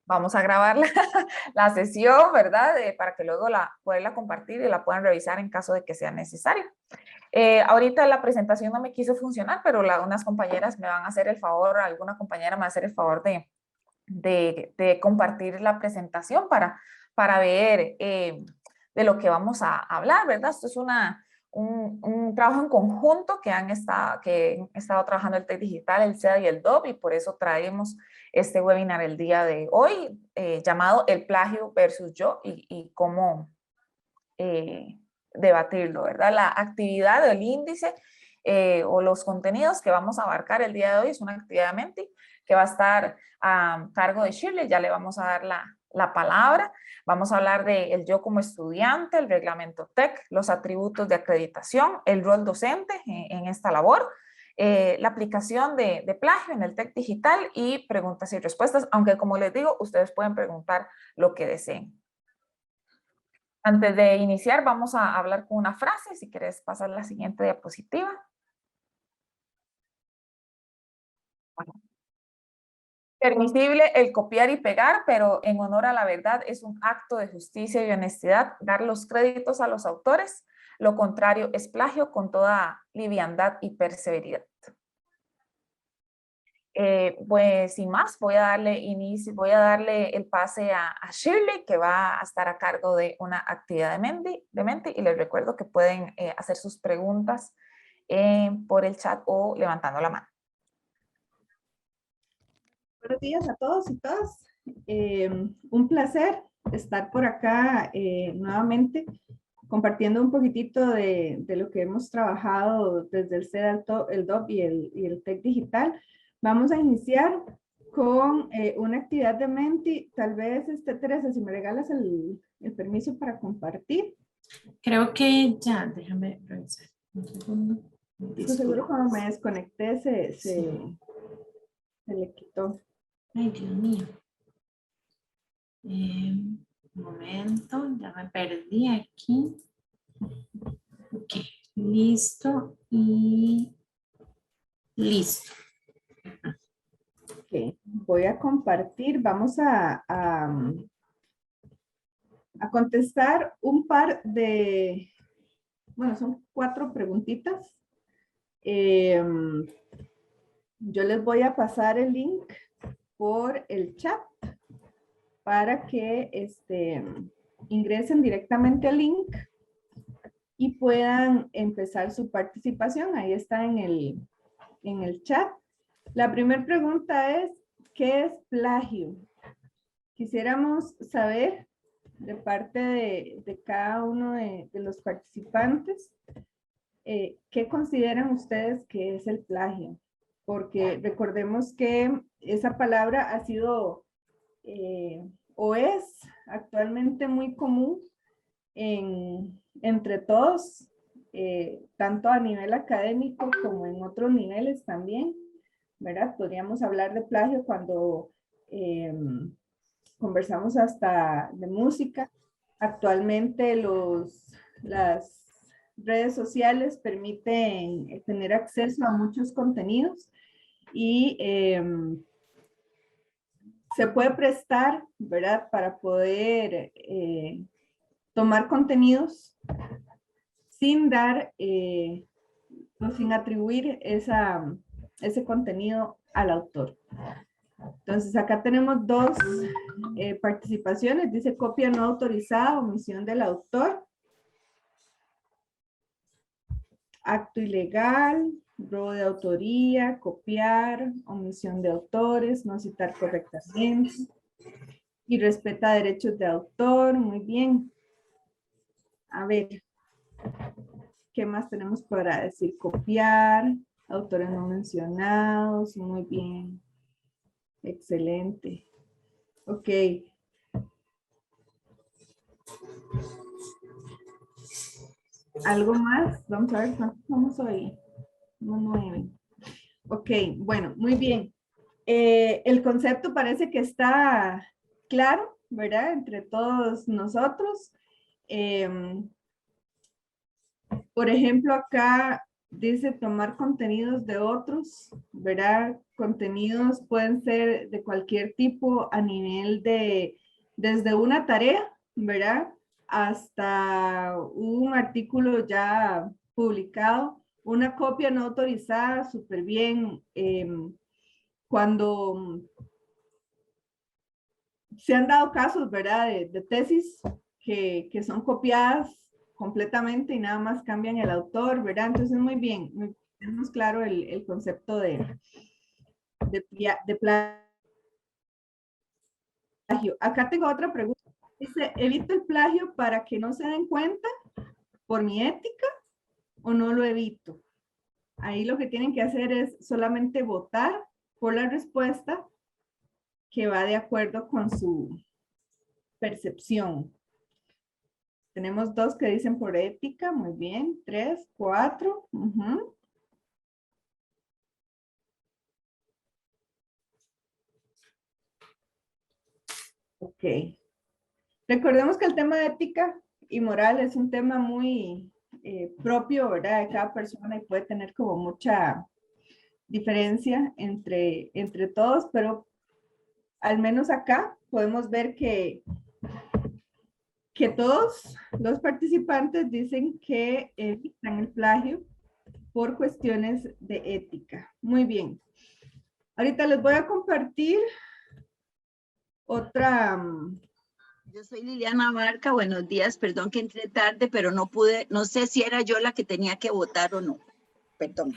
vamos a grabar la sesión, ¿verdad? Para que luego poderla compartir y la puedan revisar en caso de que sea necesario. Ahorita la presentación no me quiso funcionar, pero unas compañeras me van a hacer el favor, alguna compañera me va a hacer el favor de compartir la presentación para ver de lo que vamos a hablar, ¿verdad? Esto es un trabajo en conjunto que han estado trabajando el TEC Digital, el SEDA y el DOB, y por eso traemos este webinar el día de hoy, llamado El plagio versus yo y cómo debatirlo, ¿verdad? La actividad del índice o los contenidos que vamos a abarcar el día de hoy es una actividad de Menti que va a estar a cargo de Shirley, ya le vamos a dar la palabra. Vamos a hablar del yo como estudiante, el reglamento TEC, los atributos de acreditación, el rol docente en esta labor, la aplicación de plagio en el TEC digital y preguntas y respuestas, aunque como les digo, ustedes pueden preguntar lo que deseen. Antes de iniciar, vamos a hablar con una frase. Si quieres pasar la siguiente diapositiva. Bueno. Permisible el copiar y pegar, pero en honor a la verdad es un acto de justicia y honestidad dar los créditos a los autores. Lo contrario es plagio con toda liviandad y perseveridad. Pues sin más, voy a darle el pase a Shirley, que va a estar a cargo de una actividad de Menti, y les recuerdo que pueden hacer sus preguntas por el chat o levantando la mano. Buenos días a todos y todas. Un placer estar por acá nuevamente compartiendo un poquitito de lo que hemos trabajado desde el SEDA, el DOB y el TEC Digital. Vamos a iniciar con una actividad de Menti. Tal vez, Teresa, si me regalas el permiso para compartir. Creo que ya, déjame revisar. Un segundo. Estoy seguro cuando me desconecté se le quitó. Ay, Dios mío. Un momento, ya me perdí aquí. Ok, listo y listo. Ok, voy a compartir. Vamos a contestar un par de, bueno, son 4 preguntitas. Yo les voy a pasar el link por el chat para que ingresen directamente al link y puedan empezar su participación. Ahí está en el chat. La primera pregunta es, ¿qué es plagio? Quisiéramos saber de parte de cada uno de los participantes, ¿qué consideran ustedes que es el plagio? Porque recordemos que esa palabra ha sido o es actualmente muy común entre todos, tanto a nivel académico como en otros niveles también, ¿verdad? Podríamos hablar de plagio cuando conversamos hasta de música. Actualmente las redes sociales permiten tener acceso a muchos contenidos y se puede prestar, ¿verdad? Para poder tomar contenidos sin dar o sin atribuir ese contenido al autor. Entonces acá tenemos 2 participaciones. Dice copia no autorizada, omisión del autor. Acto ilegal, robo de autoría, copiar, omisión de autores, no citar correctamente. Y respeta derechos de autor. Muy bien. A ver, ¿qué más tenemos para decir? Copiar, autores no mencionados. Muy bien. Excelente. Ok. ¿Algo más? Vamos a ver cuántos vamos hoy. 9. Ok, bueno, muy bien. El concepto parece que está claro, ¿verdad? Entre todos nosotros. Por ejemplo, acá dice tomar contenidos de otros, ¿verdad? Contenidos pueden ser de cualquier tipo a nivel de, desde una tarea, ¿verdad? Hasta un artículo ya publicado, una copia no autorizada, súper bien. Cuando se han dado casos, ¿verdad? De tesis que son copiadas completamente y nada más cambian el autor, ¿verdad? Entonces, muy bien, tenemos claro el concepto de plagio. Acá tengo otra pregunta. Dice, ¿evito el plagio para que no se den cuenta por mi ética o no lo evito? Ahí lo que tienen que hacer es solamente votar por la respuesta que va de acuerdo con su percepción. Tenemos 2 que dicen por ética, muy bien. 3, 4. Ok. Recordemos que el tema de ética y moral es un tema muy propio, ¿verdad? De cada persona y puede tener como mucha diferencia entre todos, pero al menos acá podemos ver que todos los participantes dicen que evitan el plagio por cuestiones de ética. Muy bien. Ahorita les voy a compartir otra. Yo soy Liliana Barca, buenos días, perdón que entré tarde, pero no pude, no sé si era yo la que tenía que votar o no. Perdón.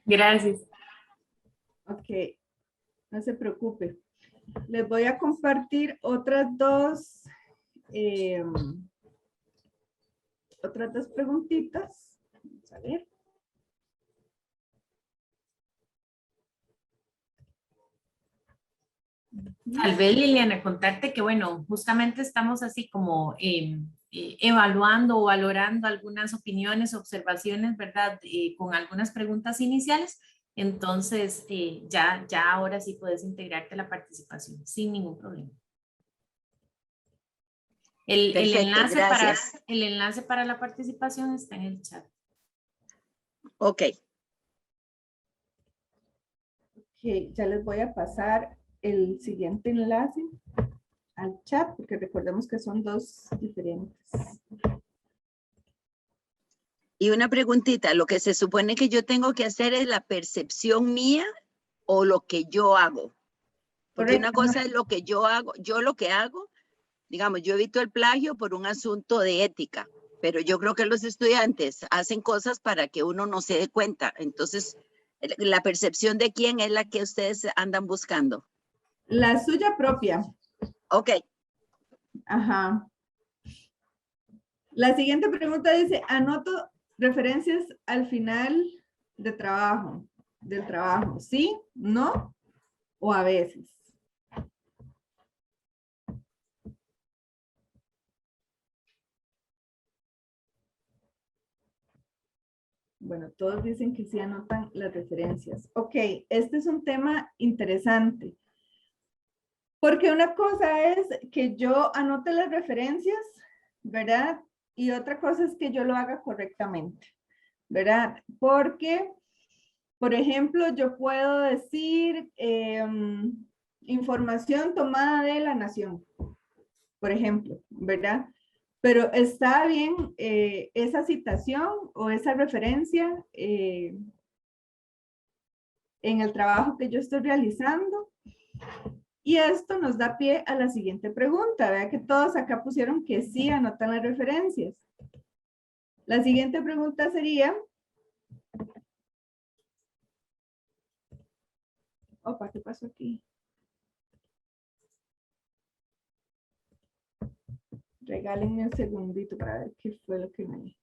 Gracias. Ok, no se preocupe. Les voy a compartir otras dos preguntitas. Vamos a ver. Tal vez, Liliana, contarte que, bueno, justamente estamos así como evaluando o valorando algunas opiniones, observaciones, ¿verdad? Con algunas preguntas iniciales. Entonces, ya ahora sí puedes integrarte a la participación sin ningún problema. Perfecto, gracias. El enlace para la participación está en el chat. Ok. Ok, ya les voy a pasar el siguiente enlace al chat, porque recordemos que son 2 diferentes. Y una preguntita, ¿lo que se supone que yo tengo que hacer es la percepción mía o lo que yo hago? Porque Correcto. una cosa es lo que yo hago, yo lo que hago, digamos, yo evito el plagio por un asunto de ética, pero yo creo que los estudiantes hacen cosas para que uno no se dé cuenta. Entonces, la percepción de quién es la que ustedes andan buscando. La suya propia. Ok. Ajá. La siguiente pregunta dice, anoto referencias al final del trabajo. ¿Sí? ¿No? ¿O a veces? Bueno, todos dicen que sí anotan las referencias. Ok, este es un tema interesante. Porque una cosa es que yo anote las referencias, ¿verdad? Y otra cosa es que yo lo haga correctamente, ¿verdad? Porque, por ejemplo, yo puedo decir información tomada de La Nación, por ejemplo, ¿verdad? Pero está bien esa citación o esa referencia en el trabajo que yo estoy realizando. Y esto nos da pie a la siguiente pregunta. Vea que todos acá pusieron que sí anotan las referencias. La siguiente pregunta sería... Opa, ¿qué pasó aquí? Regálenme un segundito para ver qué fue lo que me...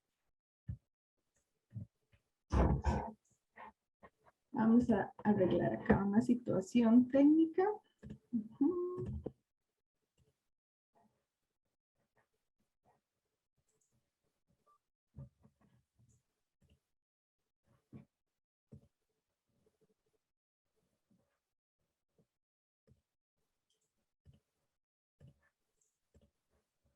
Vamos a arreglar acá una situación técnica.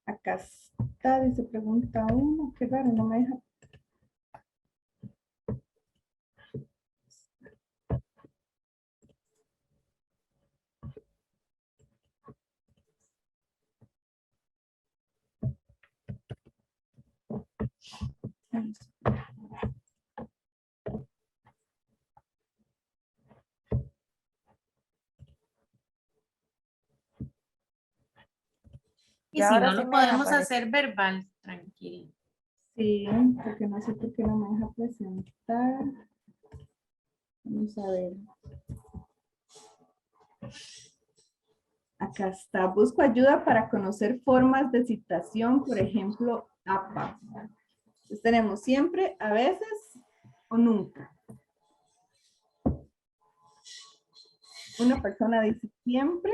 Acá está, dice pregunta 1. Qué raro, no me deja. Y Y si ahora no sí lo me podemos aparece. hacer verbal, tranquilo. Sí, porque no sé por qué no me deja presentar. Vamos a ver. Acá está. Busco ayuda para conocer formas de citación, por ejemplo, APA. Entonces tenemos siempre, a veces o nunca. Una persona dice siempre.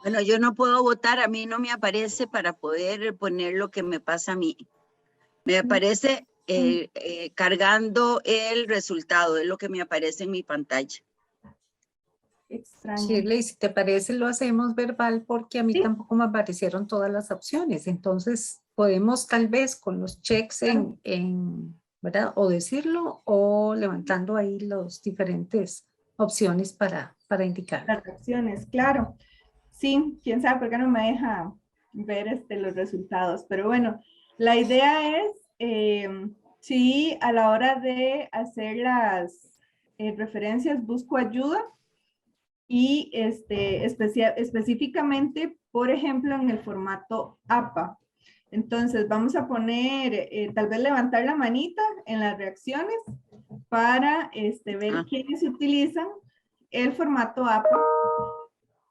Bueno, yo no puedo votar, a mí no me aparece para poder poner lo que me pasa a mí. Me aparece cargando el resultado, es lo que me aparece en mi pantalla. Extraño. Shirley, si te parece, lo hacemos verbal porque a mí Sí. tampoco me aparecieron todas las opciones. Entonces, podemos tal vez con los checks ¿verdad? O decirlo o levantando ahí las diferentes opciones para indicar. Las reacciones, claro. Sí, quién sabe por qué no me deja ver los resultados. Pero bueno, la idea es, sí, a la hora de hacer las referencias, busco ayuda y específicamente, por ejemplo, en el formato APA. Entonces, vamos a poner, tal vez levantar la manita en las reacciones para ver quiénes utilizan el formato APA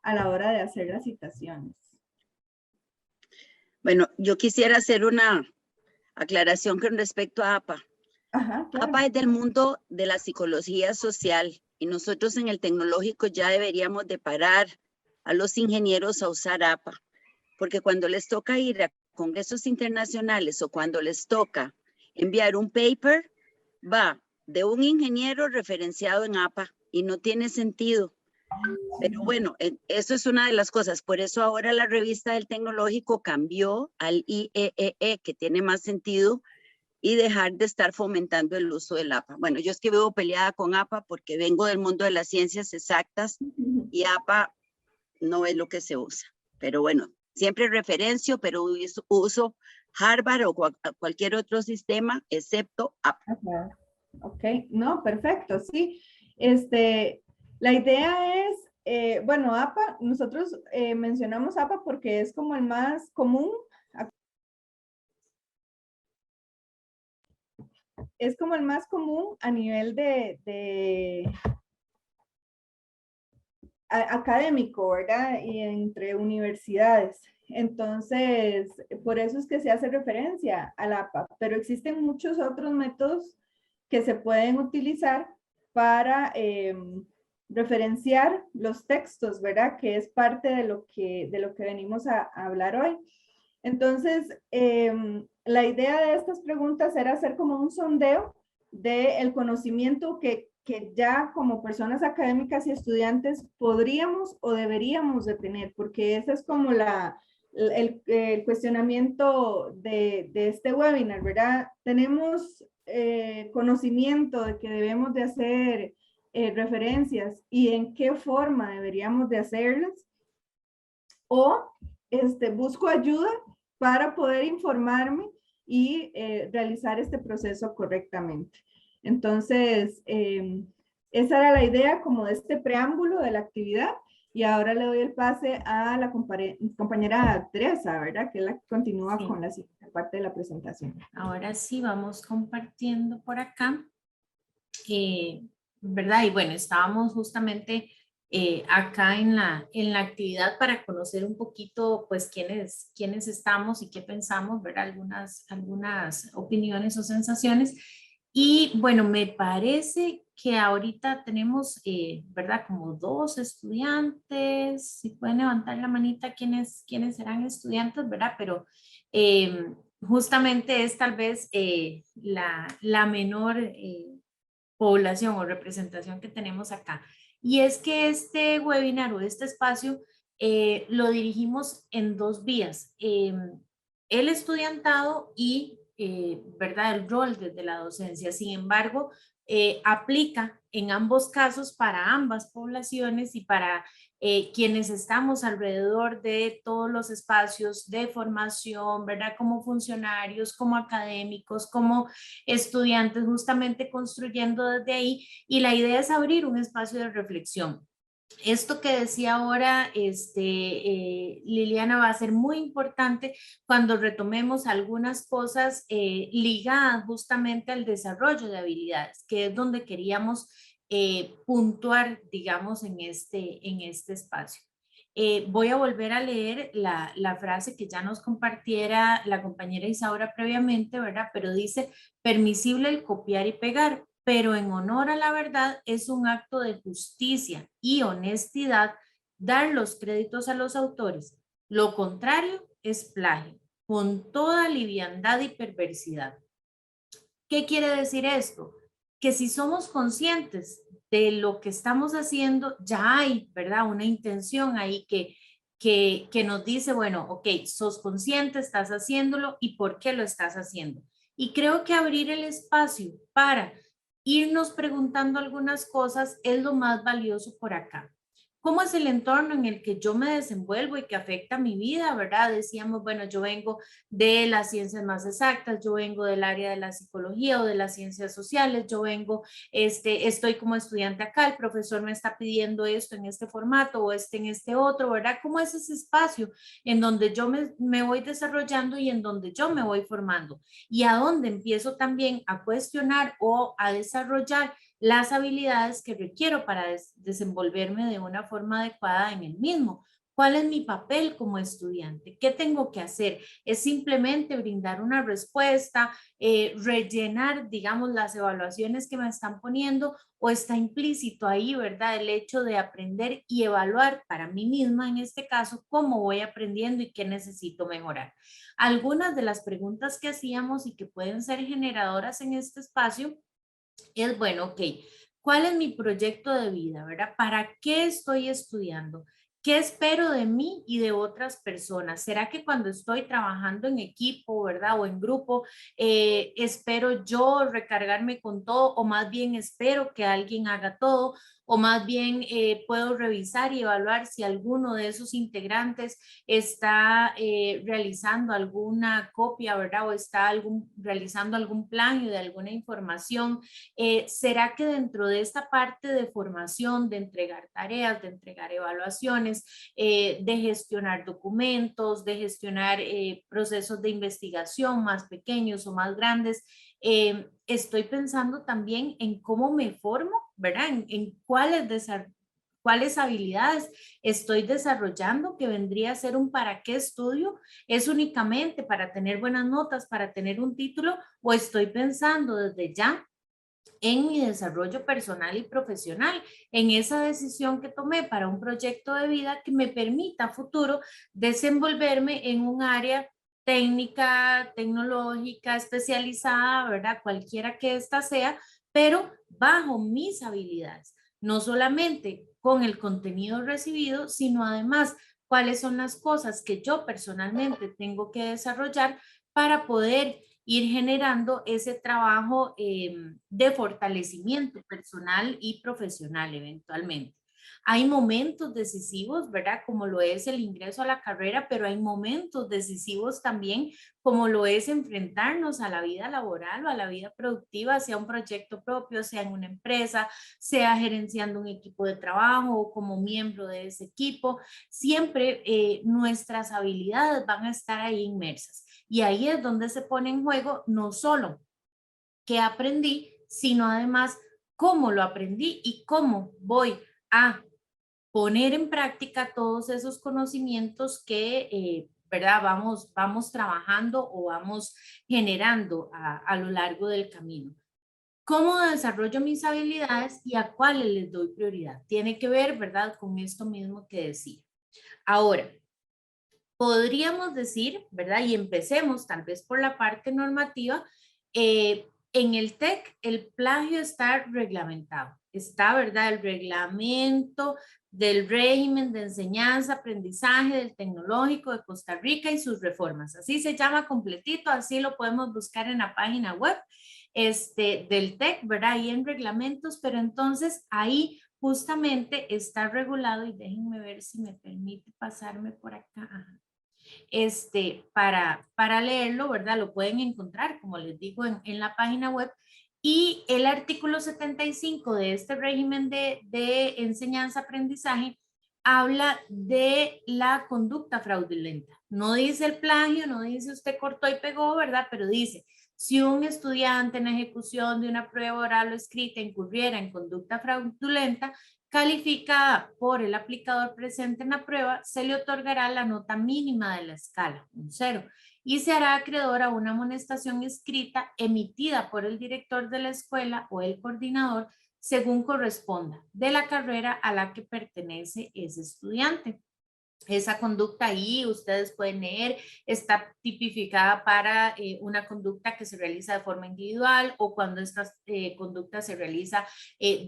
a la hora de hacer las citaciones. Bueno, yo quisiera hacer una aclaración con respecto a APA. Ajá, claro. APA es del mundo de la psicología social y nosotros en el tecnológico ya deberíamos de parar a los ingenieros a usar APA, porque cuando les toca ir a congresos internacionales o cuando les toca enviar un paper, va de un ingeniero referenciado en APA y no tiene sentido. Pero bueno, eso es una de las cosas. Por eso ahora la revista del tecnológico cambió al IEEE, que tiene más sentido, y dejar de estar fomentando el uso del APA. Bueno, yo es que vivo peleada con APA porque vengo del mundo de las ciencias exactas y APA no es lo que se usa. Pero bueno, siempre referencio, pero uso Harvard o cualquier otro sistema excepto APA. Ajá. Ok, no, perfecto, sí. La idea es, bueno, APA, nosotros mencionamos APA porque es como el más común. Es como el más común a nivel académico, ¿verdad? Y entre universidades. Entonces, por eso es que se hace referencia al APA, pero existen muchos otros métodos que se pueden utilizar para referenciar los textos, ¿verdad? Que es parte de lo que venimos a hablar hoy. Entonces, la idea de estas preguntas era hacer como un sondeo del conocimiento que ya como personas académicas y estudiantes podríamos o deberíamos de tener, porque ese es como el cuestionamiento de este webinar, ¿verdad? Tenemos conocimiento de que debemos de hacer referencias y en qué forma deberíamos de hacerlas, o busco ayuda para poder informarme y realizar este proceso correctamente. Entonces, esa era la idea como de este preámbulo de la actividad, y ahora le doy el pase a la compañera Teresa, ¿verdad? Que es la que continúa con la siguiente parte de la presentación. Ahora sí, vamos compartiendo por acá, ¿verdad? Y bueno, estábamos justamente acá en la actividad para conocer un poquito, pues, quiénes estamos y qué pensamos, ¿verdad? Algunas opiniones o sensaciones. Y bueno, me parece que ahorita tenemos, ¿verdad? Como 2 estudiantes, si pueden levantar la manita, ¿quiénes serán estudiantes, ¿verdad? Pero justamente es tal vez la menor población o representación que tenemos acá. Y es que este webinar o este espacio lo dirigimos en 2 vías, el estudiantado y ¿verdad? El rol desde la docencia. Sin embargo, aplica en ambos casos para ambas poblaciones y para quienes estamos alrededor de todos los espacios de formación, ¿verdad? Como funcionarios, como académicos, como estudiantes, justamente construyendo desde ahí. Y la idea es abrir un espacio de reflexión. Esto que decía ahora Liliana va a ser muy importante cuando retomemos algunas cosas ligadas justamente al desarrollo de habilidades, que es donde queríamos puntuar, digamos, en este espacio. Voy a volver a leer la frase que ya nos compartiera la compañera Isaura previamente, ¿verdad? Pero dice, permisible el copiar y pegar, pero en honor a la verdad es un acto de justicia y honestidad dar los créditos a los autores. Lo contrario es plagio, con toda liviandad y perversidad. ¿Qué quiere decir esto? Que si somos conscientes de lo que estamos haciendo, ya hay, ¿verdad? Una intención ahí que nos dice, bueno, ok, sos consciente, estás haciéndolo y por qué lo estás haciendo. Y creo que abrir el espacio para irnos preguntando algunas cosas es lo más valioso por acá. ¿Cómo es el entorno en el que yo me desenvuelvo y que afecta mi vida, verdad? Decíamos, bueno, yo vengo de las ciencias más exactas, yo vengo del área de la psicología o de las ciencias sociales, yo vengo, estoy como estudiante acá, el profesor me está pidiendo esto en este formato o en este otro, ¿verdad? ¿Cómo es ese espacio en donde yo me voy desarrollando y en donde yo me voy formando? Y a dónde empiezo también a cuestionar o a desarrollar las habilidades que requiero para desenvolverme de una forma adecuada en el mismo. ¿Cuál es mi papel como estudiante? ¿Qué tengo que hacer? ¿Es simplemente brindar una respuesta, rellenar, digamos, las evaluaciones que me están poniendo o está implícito ahí, ¿verdad? El hecho de aprender y evaluar para mí misma, en este caso, cómo voy aprendiendo y qué necesito mejorar. Algunas de las preguntas que hacíamos y que pueden ser generadoras en este espacio es, bueno, ok, ¿cuál es mi proyecto de vida, verdad? ¿Para qué estoy estudiando? ¿Qué espero de mí y de otras personas? ¿Será que cuando estoy trabajando en equipo, verdad, o en grupo, espero yo recargarme con todo o más bien espero que alguien haga todo? O más bien puedo revisar y evaluar si alguno de esos integrantes está realizando alguna copia, ¿verdad? O está realizando algún plagio de alguna información. ¿Será que dentro de esta parte de formación, de entregar tareas, de entregar evaluaciones, de gestionar documentos, de gestionar procesos de investigación más pequeños o más grandes, estoy pensando también en cómo me formo, ¿verdad? En cuáles habilidades estoy desarrollando, que vendría a ser un para qué estudio? ¿Es únicamente para tener buenas notas, para tener un título, o estoy pensando desde ya en mi desarrollo personal y profesional, en esa decisión que tomé para un proyecto de vida que me permita a futuro desenvolverme en un área técnica, tecnológica, especializada, ¿verdad? Cualquiera que ésta sea, pero bajo mis habilidades, no solamente con el contenido recibido, sino además cuáles son las cosas que yo personalmente tengo que desarrollar para poder ir generando ese trabajo de fortalecimiento personal y profesional eventualmente. Hay momentos decisivos, ¿verdad? Como lo es el ingreso a la carrera, pero hay momentos decisivos también, como lo es enfrentarnos a la vida laboral o a la vida productiva, sea un proyecto propio, sea en una empresa, sea gerenciando un equipo de trabajo o como miembro de ese equipo. Siempre nuestras habilidades van a estar ahí inmersas. Y ahí es donde se pone en juego no solo qué aprendí, sino además cómo lo aprendí y cómo voy a poner en práctica todos esos conocimientos que, ¿verdad? Vamos trabajando o vamos generando a lo largo del camino. ¿Cómo desarrollo mis habilidades y a cuáles les doy prioridad? Tiene que ver, ¿verdad? Con esto mismo que decía. Ahora, podríamos decir, ¿verdad? Y empecemos tal vez por la parte normativa. En el TEC, el plagio está reglamentado. está, ¿verdad? El reglamento del régimen de enseñanza, aprendizaje del tecnológico de Costa Rica y sus reformas. Así se llama completito, así lo podemos buscar en la página web del TEC, ¿verdad? Ahí en reglamentos, pero entonces ahí justamente está regulado, y déjenme ver si me permite pasarme por acá. Ajá. Para leerlo, ¿verdad? Lo pueden encontrar, como les digo, en la página web. Y el artículo 75 de este régimen de enseñanza-aprendizaje habla de la conducta fraudulenta. No dice el plagio, no dice usted cortó y pegó, ¿verdad? Pero dice, si un estudiante en ejecución de una prueba oral o escrita incurriera en conducta fraudulenta, calificada por el aplicador presente en la prueba, se le otorgará la nota mínima de la escala, un 0, y se hará acreedor a una amonestación escrita emitida por el director de la escuela o el coordinador según corresponda de la carrera a la que pertenece ese estudiante. Esa conducta ahí, ustedes pueden leer, está tipificada para una conducta que se realiza de forma individual o cuando esta conducta se realiza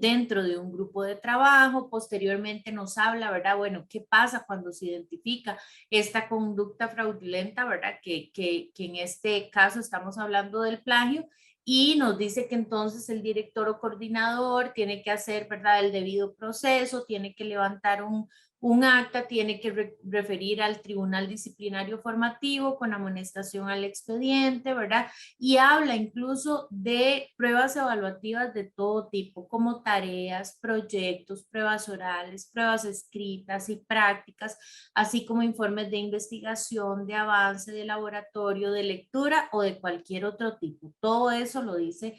dentro de un grupo de trabajo. Posteriormente nos habla, ¿verdad? Bueno, ¿qué pasa cuando se identifica esta conducta fraudulenta, ¿verdad? Que en este caso estamos hablando del plagio. Y nos dice que entonces el director o coordinador tiene que hacer, ¿verdad?, el debido proceso, tiene que levantar un acta, tiene que referir al tribunal disciplinario formativo con amonestación al expediente, ¿verdad? Y habla incluso de pruebas evaluativas de todo tipo, como tareas, proyectos, pruebas orales, pruebas escritas y prácticas, así como informes de investigación, de avance, de laboratorio, de lectura o de cualquier otro tipo. Todo eso lo dice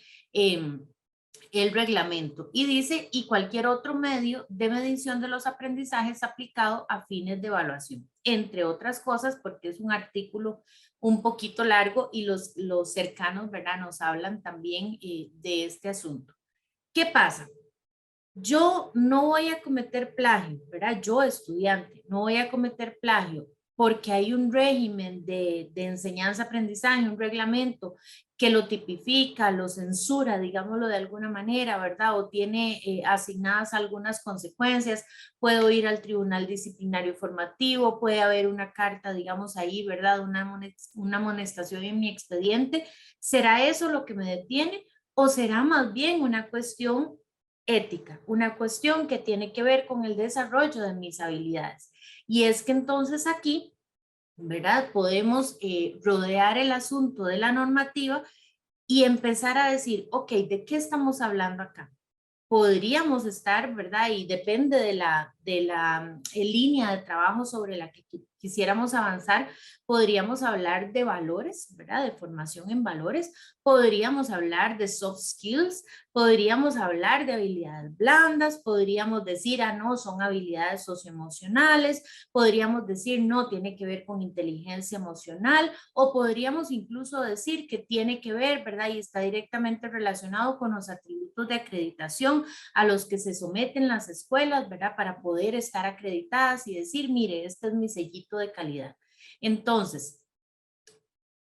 el reglamento, y dice, y cualquier otro medio de medición de los aprendizajes aplicado a fines de evaluación, entre otras cosas, porque es un artículo un poquito largo y los cercanos, ¿verdad?, nos hablan también de este asunto. ¿Qué pasa? Yo no voy a cometer plagio, ¿verdad? Yo, estudiante, no voy a cometer plagio porque hay un régimen de enseñanza-aprendizaje, un reglamento que lo tipifica, lo censura, digámoslo de alguna manera, ¿verdad? O tiene asignadas algunas consecuencias. Puedo ir al tribunal disciplinario formativo, puede haber una carta, digamos ahí, ¿verdad? Una amonestación en mi expediente. ¿Será eso lo que me detiene? ¿O será más bien una cuestión ética, una cuestión que tiene que ver con el desarrollo de mis habilidades? Y es que entonces aquí, ¿verdad?, podemos rodear el asunto de la normativa y empezar a decir, ok, ¿de qué estamos hablando acá? Podríamos estar, ¿verdad? Y depende de la línea de trabajo sobre la que quisiéramos avanzar, podríamos hablar de valores, ¿verdad? De formación en valores, podríamos hablar de soft skills, podríamos hablar de habilidades blandas, podríamos decir, ah, no, son habilidades socioemocionales, podríamos decir, no, tiene que ver con inteligencia emocional, o podríamos incluso decir que tiene que ver, ¿verdad? Y está directamente relacionado con los atributos de acreditación a los que se someten las escuelas, ¿verdad? Para poder estar acreditadas y decir, mire, este es mi sellito de calidad. Entonces,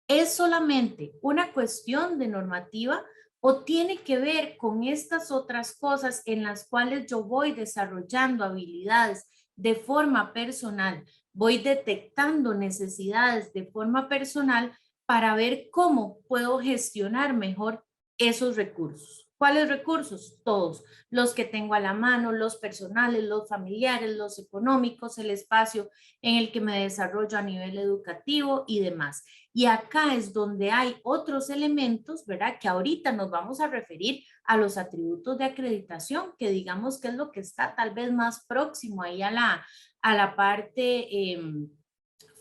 ¿es solamente una cuestión de normativa o tiene que ver con estas otras cosas en las cuales yo voy desarrollando habilidades de forma personal? Voy detectando necesidades de forma personal para ver cómo puedo gestionar mejor esos recursos. ¿Cuáles recursos? Todos, los que tengo a la mano, los personales, los familiares, los económicos, el espacio en el que me desarrollo a nivel educativo y demás. Y acá es donde hay otros elementos, ¿verdad?, que ahorita nos vamos a referir a los atributos de acreditación, que digamos que es lo que está tal vez más próximo ahí a la parte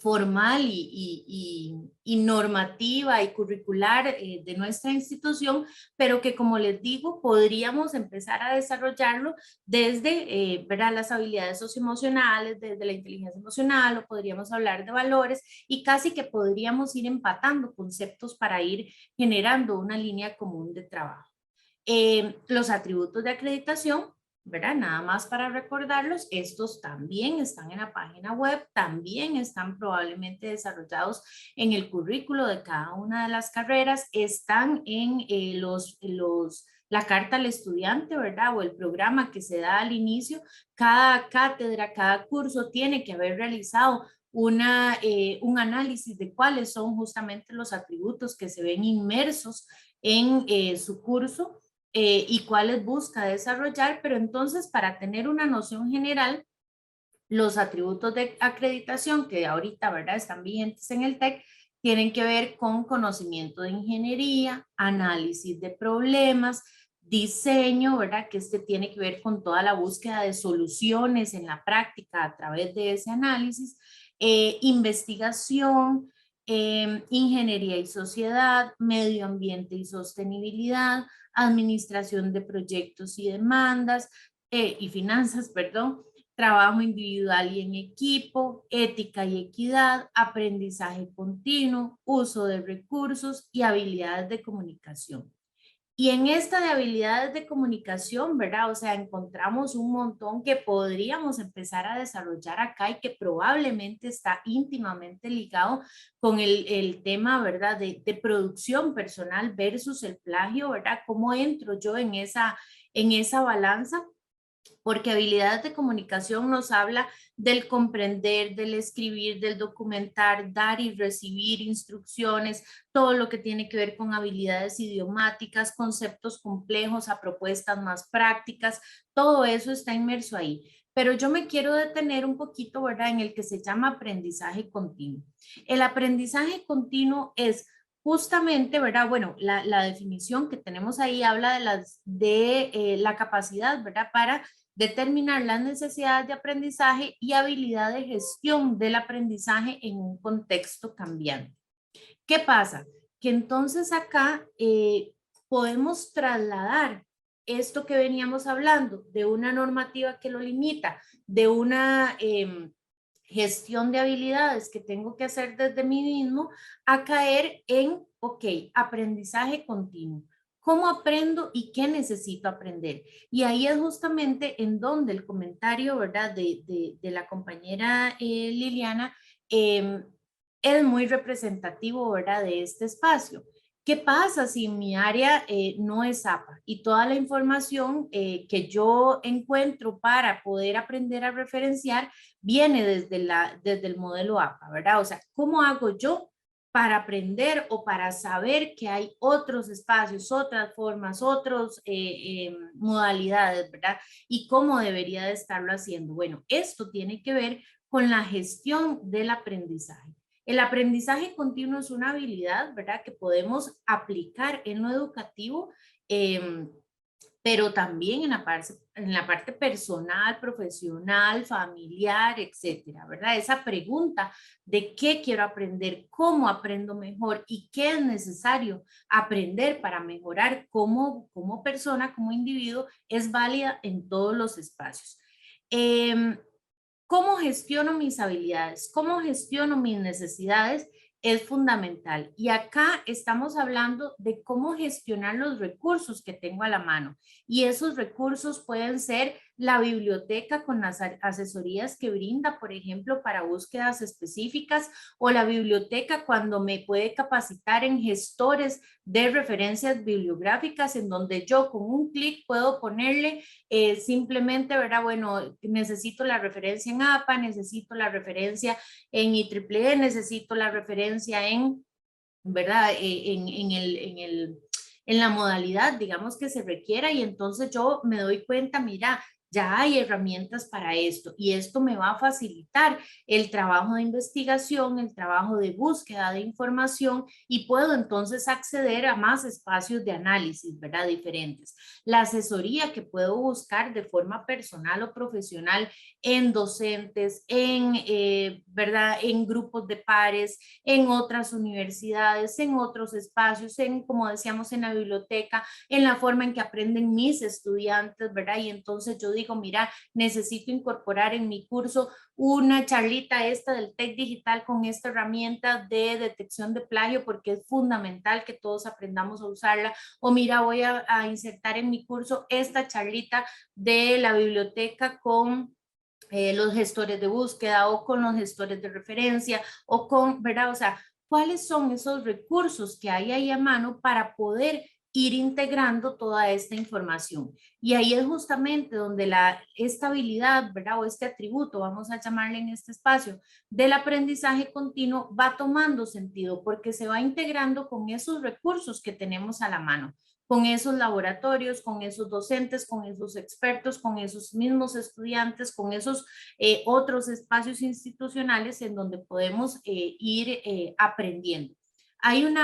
formal y normativa y curricular de nuestra institución, pero que, como les digo, podríamos empezar a desarrollarlo desde ¿verdad?, las habilidades socioemocionales, desde la inteligencia emocional, o podríamos hablar de valores, y casi que podríamos ir empatando conceptos para ir generando una línea común de trabajo. Los atributos de acreditación ¿verdad? Nada más para recordarlos, estos también están en la página web, también están probablemente desarrollados en el currículo de cada una de las carreras, están en la carta al estudiante, ¿verdad? O el programa que se da al inicio. Cada cátedra, cada curso tiene que haber realizado un análisis de cuáles son justamente los atributos que se ven inmersos en su curso y cuáles busca desarrollar, pero entonces para tener una noción general, los atributos de acreditación que ahorita, ¿verdad?, están vigentes en el TEC, tienen que ver con conocimiento de ingeniería, análisis de problemas, diseño, ¿verdad?, que tiene que ver con toda la búsqueda de soluciones en la práctica a través de ese análisis, investigación, ingeniería y sociedad, medio ambiente y sostenibilidad, administración de proyectos y demandas y finanzas, perdón, trabajo individual y en equipo, ética y equidad, aprendizaje continuo, uso de recursos y habilidades de comunicación. Y en esta de habilidades de comunicación, ¿verdad? O sea, encontramos un montón que podríamos empezar a desarrollar acá y que probablemente está íntimamente ligado con el tema, ¿verdad? De producción personal versus el plagio, ¿verdad? ¿Cómo entro yo en esa balanza? Porque habilidades de comunicación nos habla del comprender, del escribir, del documentar, dar y recibir instrucciones, todo lo que tiene que ver con habilidades idiomáticas, conceptos complejos a propuestas más prácticas, todo eso está inmerso ahí. Pero yo me quiero detener un poquito, ¿verdad?, en el que se llama aprendizaje continuo. El aprendizaje continuo es justamente, ¿verdad? Bueno, la definición que tenemos ahí habla de la capacidad, ¿verdad?, para determinar las necesidades de aprendizaje y habilidad de gestión del aprendizaje en un contexto cambiante. ¿Qué pasa? Que entonces acá podemos trasladar esto que veníamos hablando de una normativa que lo limita, de una gestión de habilidades que tengo que hacer desde mí mismo, a caer en, ok, aprendizaje continuo. ¿Cómo aprendo y qué necesito aprender? Y ahí es justamente en donde el comentario, ¿verdad?, de la compañera Liliana es muy representativo, ¿verdad?, de este espacio. ¿Qué pasa si mi área no es APA y toda la información que yo encuentro para poder aprender a referenciar viene desde el modelo APA, ¿verdad? O sea, ¿cómo hago yo para aprender o para saber que hay otros espacios, otras formas, otras modalidades, ¿verdad? Y cómo debería de estarlo haciendo. Bueno, esto tiene que ver con la gestión del aprendizaje. El aprendizaje continuo es una habilidad, ¿verdad?, que podemos aplicar en lo educativo, pero también en la parte personal, profesional, familiar, etcétera, ¿verdad? Esa pregunta de qué quiero aprender, cómo aprendo mejor y qué es necesario aprender para mejorar como persona, como individuo, es válida en todos los espacios. ¿Cómo gestiono mis habilidades? ¿Cómo gestiono mis necesidades? Es fundamental. Y acá estamos hablando de cómo gestionar los recursos que tengo a la mano. Y esos recursos pueden ser la biblioteca con las asesorías que brinda, por ejemplo, para búsquedas específicas, o la biblioteca cuando me puede capacitar en gestores de referencias bibliográficas, en donde yo con un clic puedo ponerle simplemente, ¿verdad? Bueno, necesito la referencia en APA, necesito la referencia en IEEE, necesito la referencia en, ¿verdad? En la modalidad, digamos, que se requiera, y entonces yo me doy cuenta, mira, ya hay herramientas para esto y esto me va a facilitar el trabajo de investigación, el trabajo de búsqueda de información, y puedo entonces acceder a más espacios de análisis, ¿verdad? Diferentes. La asesoría que puedo buscar de forma personal o profesional en docentes, ¿verdad? En grupos de pares, en otras universidades, en otros espacios, como decíamos, en la biblioteca, en la forma en que aprenden mis estudiantes, ¿verdad? Y entonces yo digo, digo, mira, necesito incorporar en mi curso una charlita esta del TEC Digital con esta herramienta de detección de plagio porque es fundamental que todos aprendamos a usarla, o mira, voy a insertar en mi curso esta charlita de la biblioteca con los gestores de búsqueda o con los gestores de referencia o con, ¿verdad? O sea, ¿cuáles son esos recursos que hay ahí a mano para poder ir integrando toda esta información? Y ahí es justamente donde esta habilidad, ¿verdad? O este atributo, vamos a llamarle en este espacio, del aprendizaje continuo va tomando sentido porque se va integrando con esos recursos que tenemos a la mano, con esos laboratorios, con esos docentes, con esos expertos, con esos mismos estudiantes, con esos otros espacios institucionales en donde podemos ir aprendiendo. Hay un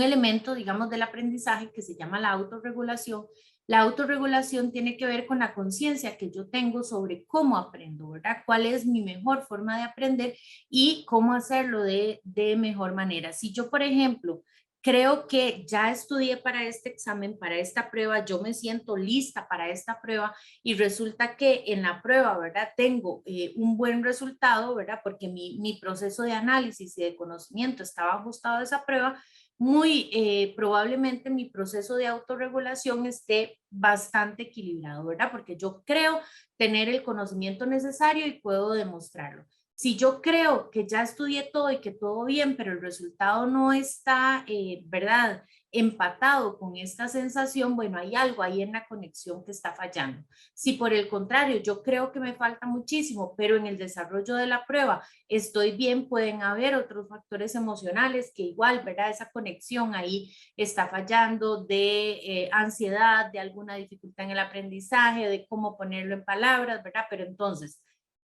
elemento, digamos, del aprendizaje que se llama la autorregulación. La autorregulación tiene que ver con la conciencia que yo tengo sobre cómo aprendo, ¿verdad? ¿Cuál es mi mejor forma de aprender y cómo hacerlo de mejor manera? Si yo, por ejemplo, creo que ya estudié para este examen, para esta prueba, yo me siento lista para esta prueba y resulta que en la prueba, ¿verdad? Tengo un buen resultado, ¿verdad? Porque mi proceso de análisis y de conocimiento estaba ajustado a esa prueba, muy probablemente mi proceso de autorregulación esté bastante equilibrado, ¿verdad? Porque yo creo tener el conocimiento necesario y puedo demostrarlo. Si yo creo que ya estudié todo y que todo bien, pero el resultado no está, ¿verdad?, empatado con esta sensación, bueno, hay algo ahí en la conexión que está fallando. Si por el contrario yo creo que me falta muchísimo, pero en el desarrollo de la prueba estoy bien, pueden haber otros factores emocionales que igual, ¿verdad?, esa conexión ahí está fallando, de ansiedad, de alguna dificultad en el aprendizaje, de cómo ponerlo en palabras, ¿verdad? Pero entonces,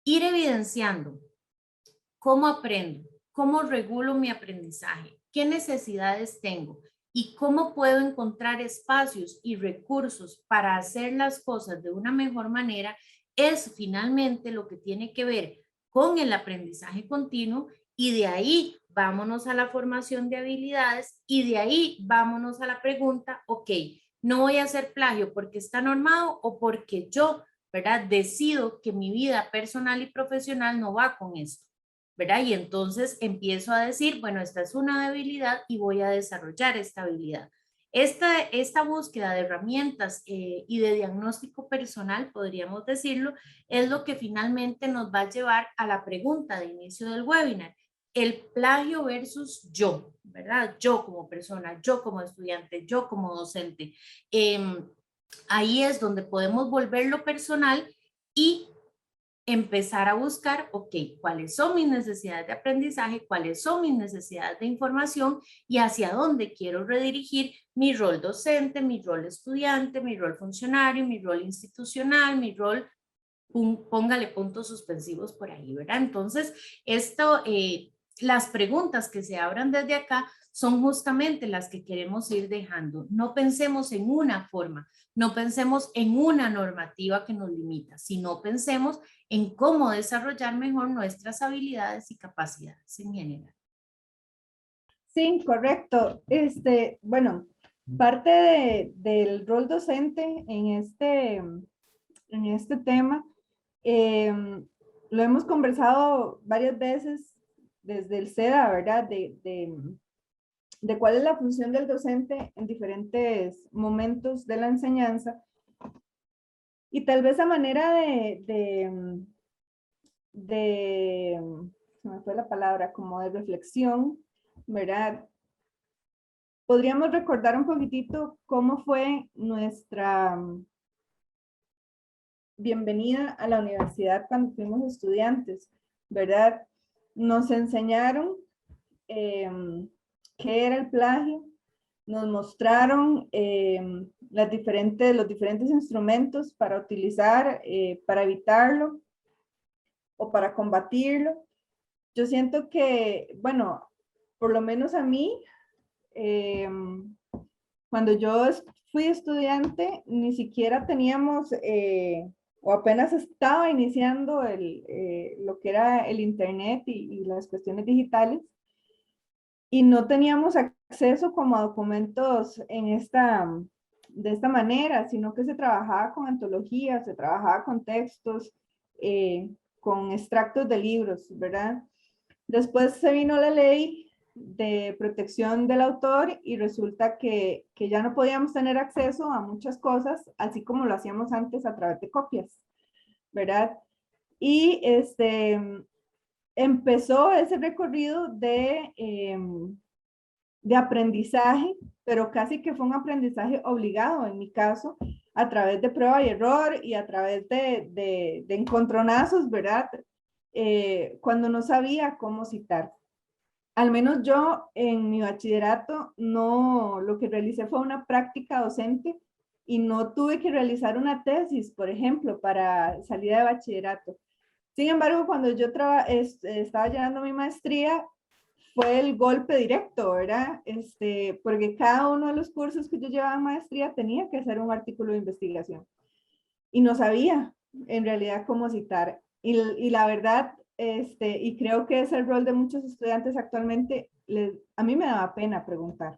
ir evidenciando cómo aprendo, cómo regulo mi aprendizaje, qué necesidades tengo y cómo puedo encontrar espacios y recursos para hacer las cosas de una mejor manera, es finalmente lo que tiene que ver con el aprendizaje continuo, y de ahí vámonos a la formación de habilidades y de ahí vámonos a la pregunta, ok, no voy a hacer plagio porque está normado o porque yo, ¿verdad?, decido que mi vida personal y profesional no va con esto, ¿verdad? Y entonces empiezo a decir, bueno, esta es una debilidad y voy a desarrollar esta habilidad. Esta búsqueda de herramientas y de diagnóstico personal, podríamos decirlo, es lo que finalmente nos va a llevar a la pregunta de inicio del webinar. El plagio versus yo, ¿verdad? Yo como persona, yo como estudiante, yo como docente. Ahí es donde podemos volverlo personal y empezar a buscar, ok, cuáles son mis necesidades de aprendizaje, cuáles son mis necesidades de información y hacia dónde quiero redirigir mi rol docente, mi rol estudiante, mi rol funcionario, mi rol institucional, mi rol, póngale puntos suspensivos por ahí, ¿verdad? Entonces, las preguntas que se abran desde acá son justamente las que queremos ir dejando. No pensemos en una forma, no pensemos en una normativa que nos limita, sino pensemos en cómo desarrollar mejor nuestras habilidades y capacidades en general. Sí, correcto. Bueno, parte del rol docente en este tema, lo hemos conversado varias veces desde el SEDA, ¿verdad? De cuál es la función del docente en diferentes momentos de la enseñanza. Y tal vez a manera se me fue la palabra, como de reflexión, ¿verdad? Podríamos recordar un poquitito cómo fue nuestra bienvenida a la universidad cuando fuimos estudiantes, ¿verdad? Nos enseñaron qué era el plagio, nos mostraron los diferentes instrumentos para utilizar, para evitarlo o para combatirlo. Yo siento que, bueno, por lo menos a mí, cuando yo fui estudiante, ni siquiera teníamos, o apenas estaba iniciando lo que era el internet y las cuestiones digitales, y no teníamos acceso como a documentos en de esta manera, sino que se trabajaba con antologías, se trabajaba con textos, con extractos de libros, ¿verdad? Después se vino la ley de protección del autor y resulta que ya no podíamos tener acceso a muchas cosas, así como lo hacíamos antes a través de copias, ¿verdad? Y empezó ese recorrido de aprendizaje, pero casi que fue un aprendizaje obligado en mi caso, a través de prueba y error y a través de encontronazos, ¿verdad? Cuando no sabía cómo citar. Al menos yo en mi bachillerato no, lo que realicé fue una práctica docente y no tuve que realizar una tesis, por ejemplo, para salida de bachillerato. Sin embargo, cuando yo estaba llevando mi maestría, fue el golpe directo, ¿verdad? Porque cada uno de los cursos que yo llevaba en maestría tenía que hacer un artículo de investigación. Y no sabía, en realidad, cómo citar. Y la verdad, y creo que es el rol de muchos estudiantes actualmente, a mí me daba pena preguntar.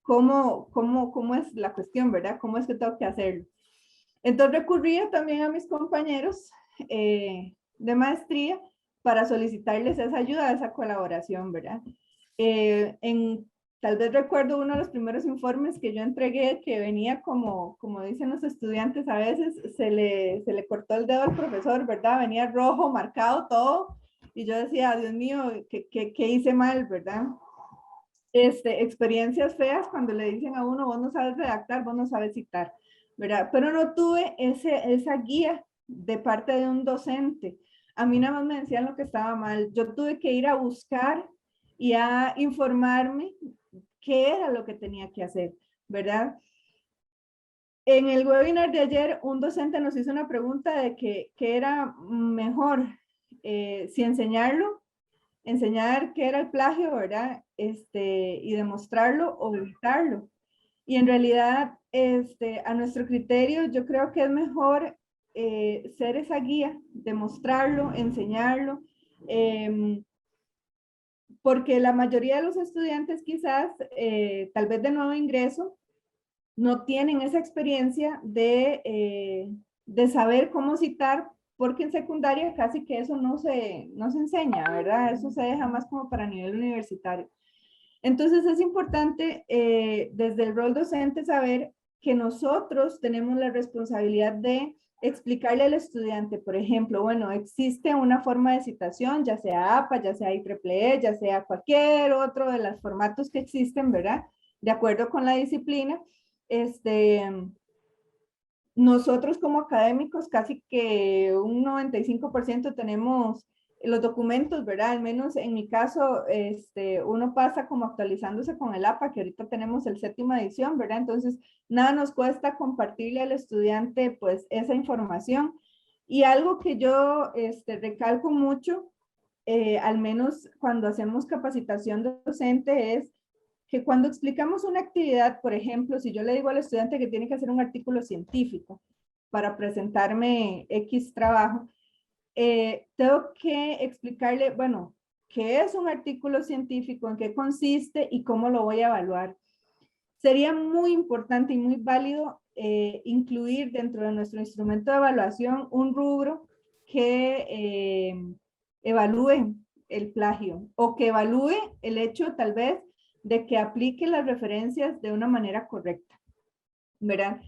¿Cómo es la cuestión, verdad? ¿Cómo es que tengo que hacerlo? Entonces recurría también a mis compañeros de maestría para solicitarles esa ayuda, esa colaboración, ¿verdad? Tal vez recuerdo uno de los primeros informes que yo entregué que venía como dicen los estudiantes a veces, se le cortó el dedo al profesor, ¿verdad? Venía rojo, marcado todo, y yo decía, Dios mío, ¿qué hice mal, verdad? Experiencias feas cuando le dicen a uno, vos no sabes redactar, vos no sabes citar, ¿verdad? Pero no tuve esa guía de parte de un docente. A mí nada más me decían lo que estaba mal. Yo tuve que ir a buscar y a informarme qué era lo que tenía que hacer, ¿verdad? En el webinar de ayer, un docente nos hizo una pregunta de qué era mejor, si enseñar qué era el plagio, ¿verdad? Y demostrarlo o evitarlo. Y en realidad, a nuestro criterio, yo creo que es mejor ser esa guía, demostrarlo, enseñarlo, porque la mayoría de los estudiantes quizás, tal vez de nuevo ingreso, no tienen esa experiencia de saber cómo citar, porque en secundaria casi que eso no se enseña, ¿verdad? Eso se deja más como para nivel universitario. Entonces es importante desde el rol docente saber que nosotros tenemos la responsabilidad de explicarle al estudiante, por ejemplo, bueno, existe una forma de citación, ya sea APA, ya sea IEEE, ya sea cualquier otro de los formatos que existen, ¿verdad? De acuerdo con la disciplina. Nosotros como académicos casi que un 95% tenemos los documentos, ¿verdad? Al menos en mi caso, uno pasa como actualizándose con el APA, que ahorita tenemos el 7ª edición, ¿verdad? Entonces, nada nos cuesta compartirle al estudiante, pues, esa información. Y algo que yo recalco mucho, al menos cuando hacemos capacitación docente, es que cuando explicamos una actividad, por ejemplo, si yo le digo al estudiante que tiene que hacer un artículo científico para presentarme X trabajo, tengo que explicarle, bueno, qué es un artículo científico, en qué consiste y cómo lo voy a evaluar. Sería muy importante y muy válido incluir dentro de nuestro instrumento de evaluación un rubro que evalúe el plagio o que evalúe el hecho tal vez de que aplique las referencias de una manera correcta, ¿verdad?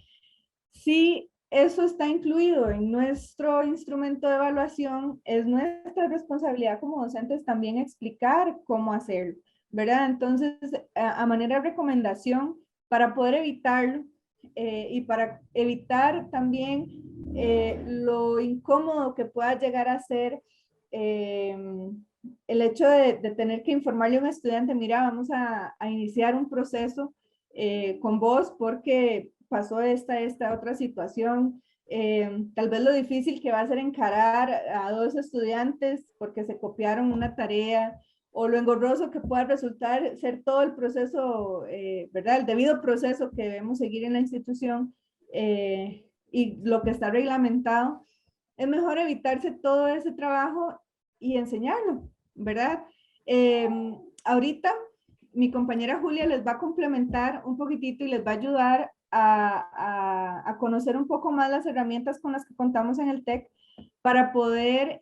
Si eso está incluido en nuestro instrumento de evaluación, es nuestra responsabilidad como docentes también explicar cómo hacerlo, ¿verdad? Entonces, a manera de recomendación, para poder evitarlo y para evitar también lo incómodo que pueda llegar a ser el hecho de tener que informarle a un estudiante, mira, vamos a iniciar un proceso con vos porque pasó esta otra situación. Tal vez lo difícil que va a ser encarar a 2 estudiantes porque se copiaron una tarea, o lo engorroso que pueda resultar ser todo el proceso, ¿verdad? El debido proceso que debemos seguir en la institución y lo que está reglamentado. Es mejor evitarse todo ese trabajo y enseñarlo, ¿verdad? Ahorita mi compañera Julia les va a complementar un poquitito y les va a ayudar a conocer un poco más las herramientas con las que contamos en el TEC para poder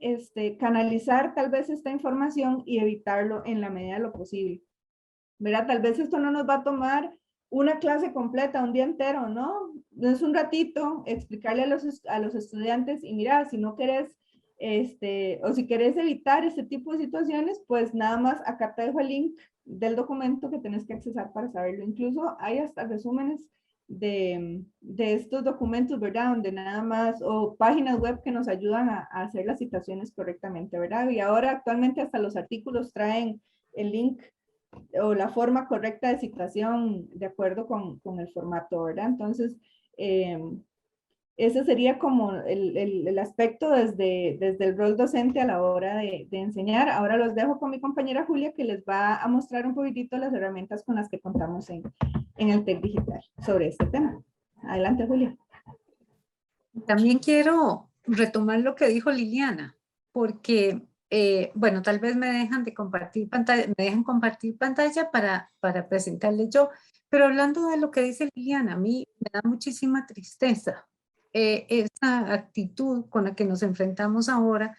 canalizar tal vez esta información y evitarlo en la medida de lo posible. ¿Verdad? Tal vez esto no nos va a tomar una clase completa, un día entero, ¿no? Es un ratito explicarle a los estudiantes y mira, si no querés, o si querés evitar este tipo de situaciones, pues nada más acá te dejo el link del documento que tenés que accesar para saberlo. Incluso hay hasta resúmenes de estos documentos, ¿verdad? Donde nada más, o páginas web que nos ayudan a hacer las citaciones correctamente, ¿verdad? Y ahora actualmente hasta los artículos traen el link o la forma correcta de citación de acuerdo con el formato, ¿verdad? Entonces, ese sería como el aspecto desde el rol docente a la hora de enseñar. Ahora los dejo con mi compañera Julia, que les va a mostrar un poquitito las herramientas con las que contamos en el TEC Digital sobre este tema. Adelante, Julia. También quiero retomar lo que dijo Liliana, porque, bueno, tal vez me dejan compartir pantalla para presentarles yo, pero hablando de lo que dice Liliana, a mí me da muchísima tristeza esa actitud con la que nos enfrentamos ahora,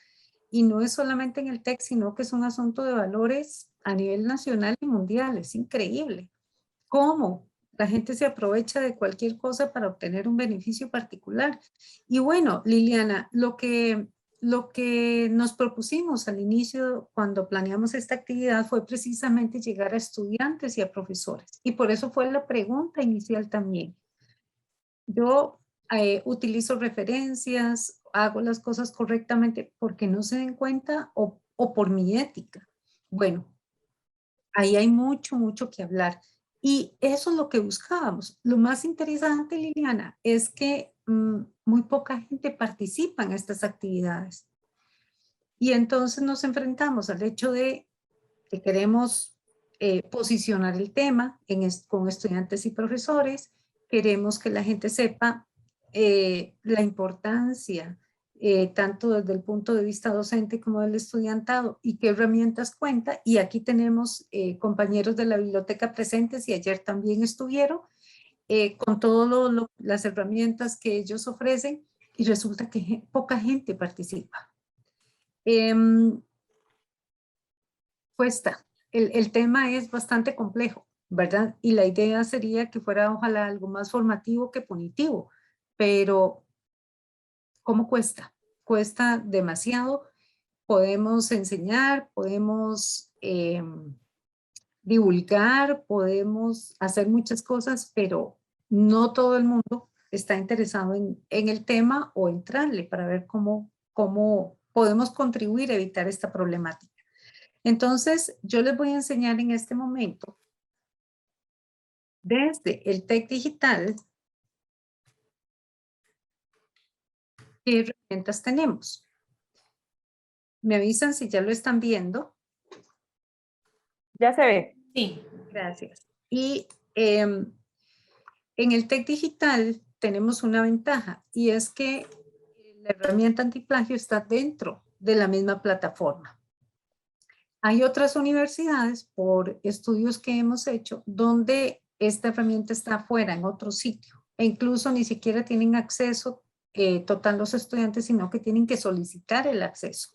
y no es solamente en el TEC, sino que es un asunto de valores a nivel nacional y mundial. Es increíble cómo la gente se aprovecha de cualquier cosa para obtener un beneficio particular. Y bueno, Liliana, lo que nos propusimos al inicio cuando planeamos esta actividad fue precisamente llegar a estudiantes y a profesores. Y por eso fue la pregunta inicial también. Yo utilizo referencias, hago las cosas correctamente porque no se den cuenta o por mi ética. Bueno, ahí hay mucho, mucho que hablar. Y eso es lo que buscábamos. Lo más interesante, Liliana, es que muy poca gente participa en estas actividades. Y entonces nos enfrentamos al hecho de que queremos posicionar el tema con estudiantes y profesores. Queremos que la gente sepa la importancia, tanto desde el punto de vista docente como del estudiantado, y qué herramientas cuenta. Y aquí tenemos compañeros de la biblioteca presentes, y ayer también estuvieron, con todas las herramientas que ellos ofrecen, y resulta que poca gente participa. Cuesta. El tema es bastante complejo, ¿verdad? Y la idea sería que fuera ojalá algo más formativo que punitivo, pero ¿cómo cuesta? Cuesta demasiado. Podemos enseñar, podemos divulgar, podemos hacer muchas cosas, pero no todo el mundo está interesado en el tema o entrarle para ver cómo podemos contribuir a evitar esta problemática. Entonces, yo les voy a enseñar en este momento, desde el TEC Digital, qué herramientas tenemos. Me avisan si ya lo están viendo. Ya se ve. Sí. Gracias. Y en el TEC Digital tenemos una ventaja, y es que la herramienta antiplagio está dentro de la misma plataforma. Hay otras universidades, por estudios que hemos hecho, donde esta herramienta está afuera, en otro sitio, e incluso ni siquiera tienen acceso total los estudiantes, sino que tienen que solicitar el acceso.